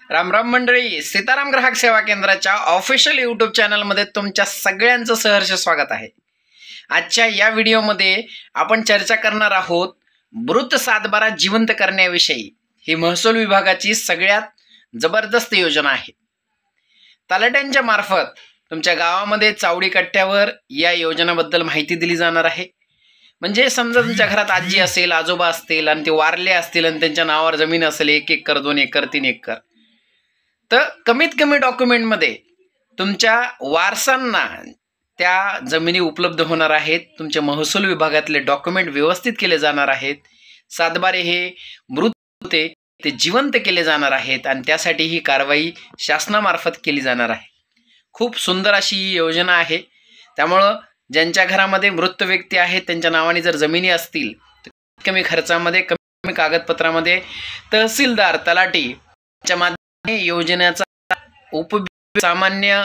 राम राम मंडळी, सीताराम ग्राहक सेवा केंद्राच्या ऑफिशियल यूट्यूब चॅनलमध्ये तुमच्या सगळ्यांचं सहर्ष स्वागत आहे। आजच्या या व्हिडिओमध्ये आपण चर्चा करणार आहोत मृत सातबारा जिवंत करण्याविषयी। ही महसूल विभागाची सगळ्यात जबरदस्त योजना आहे। तलाट्यांच्या मार्फत तुमच्या गावामध्ये चावडी कट्ट्यावर या योजनेबद्दल माहिती दिली जाणार आहे। म्हणजे समजा तुमच्या घरात आजी असेल, आजोबा असतील आणि ते वारले असतील आणि त्यांच्या नावावर जमीन असेल 1 एकर 2 एकर 3 एकर, तर कमीत कमी डॉक्युमेंटमध्ये तुमच्या वारसांना त्या जमिनी उपलब्ध होणार आहेत। तुमच्या महसूल विभागातले डॉक्युमेंट व्यवस्थित केले जाणार आहेत। सातबारे हे मृत होते ते जिवंत केले जाणार आहेत आणि त्यासाठी ही कारवाई शासनामार्फत केली जाणार आहे। खूप सुंदर अशी ही योजना आहे। त्यामुळे ज्यांच्या घरामध्ये मृत व्यक्ती आहेत त्यांच्या नावाने जर जमिनी असतील तर कमी खर्चामध्ये, कमी कागदपत्रामध्ये तहसीलदार, तलाठी च्या माध्यमाने योजनेचा उपयोग सामान्य,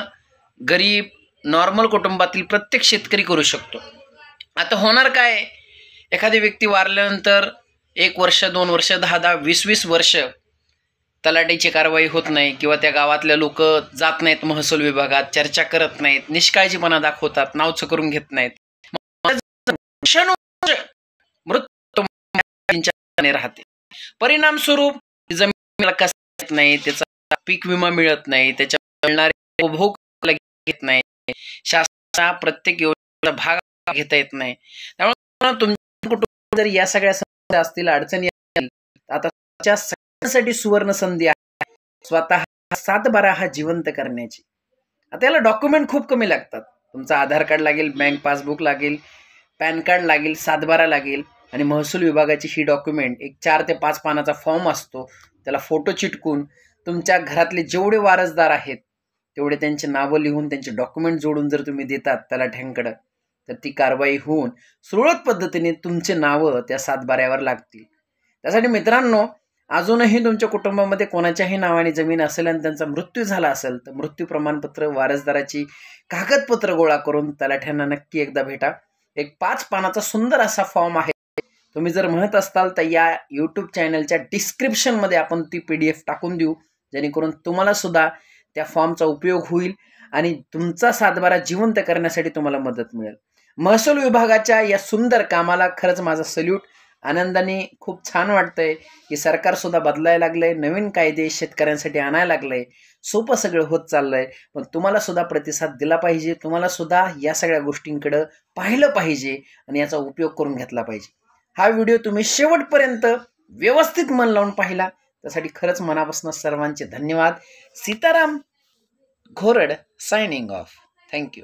गरीब, नॉर्मल कुटुंबातील प्रत्येक शेतकरी करू शकतो। आता होणार काय, एखादी व्यक्ती वारल्यानंतर 1 वर्ष, 2 वर्ष, 10-10, 20-20 वर्ष तलाठीची कारवाई होत नाही किंवा त्या गावातल्या लोक जात नाहीत महसूल विभागात, चर्चा करत नाहीत, निष्काळजीपणा दाखवतात, नावच करून घेत नाहीत, मृत राहते। परिणाम स्वरूप जमिनीला कसं येत नाही, त्याचा पीक विमा मिळत नाही, त्याच्या मिळणारे उपभोग घेत नाही, शासनाचा प्रत्येक योजनेचा भाग घेता येत नाही। त्यामुळे तुमच्या कुटुंबात जर या सगळ्या समस्या असतील, अडचणी असतील, आता सगळ्यांसाठी सुवर्ण संधी आहे स्वतः सातबारा हा जिवंत करण्याची। आता याला डॉक्युमेंट खूप कमी लागतात। तुमचा आधार कार्ड लागेल, बँक पासबुक लागेल, पॅन कार्ड लागेल, सातबारा लागेल आणि महसूल विभागाची ही डॉक्युमेंट एक 4 ते 5 पानाचा फॉर्म असतो। त्याला फोटो चिटकून तुमच्या घरातले जेवढे वारसदार आहेत तेवढे त्यांची नावं लिहून, त्यांचे डॉक्युमेंट जोडून जर तुम्ही देतात तलाठ्यांकडे, तर ती कारवाई होऊन सुरळीत पद्धतीने तुमचे नावं त्या सातबाऱ्यावर लागतील। त्यासाठी मित्रांनो, अजूनही तुमच्या कुटुंबामध्ये कोणाच्याही नावाने जमीन असेल आणि त्यांचा मृत्यू झाला असेल तर मृत्यू प्रमाणपत्र, वारसदाराची कागदपत्र गोळा करून तलाठ्यांना नक्की एकदा भेटा। एक 5 पानाचा सुंदर असा फॉर्म आहे। तुम्ही जर म्हणत असताल तर या यूट्यूब चॅनलच्या डिस्क्रिप्शनमध्ये आपण ती PDF टाकून देऊ, जेणेकरून तुम्हाला सुद्धा त्या फॉर्मचा उपयोग होईल आणि तुमचा सातबारा जिवंत करण्यासाठी तुम्हाला मदत मिळेल। महसूल विभागाच्या या सुंदर कामाला खरंच माझा सल्यूट। आनंदाने खूप छान वाटतंय की सरकार सुद्धा बदलायला लागलंय, नवीन कायदे शेतकऱ्यांसाठी आणायला लागलंय, सोपं सगळं होत चाललंय। पण तुम्हाला सुद्धा प्रतिसाद दिला पाहिजे, तुम्हाला सुद्धा या सगळ्या गोष्टींकडे पाहिलं पाहिजे आणि याचा उपयोग करून घेतला पाहिजे। हा व्हिडिओ तुम्ही शेवटपर्यंत व्यवस्थित मन लावून पाहिला त्यासाठी खरंच मनापासून सर्वांचे धन्यवाद। Sitaram Ghorad signing off. Thank you.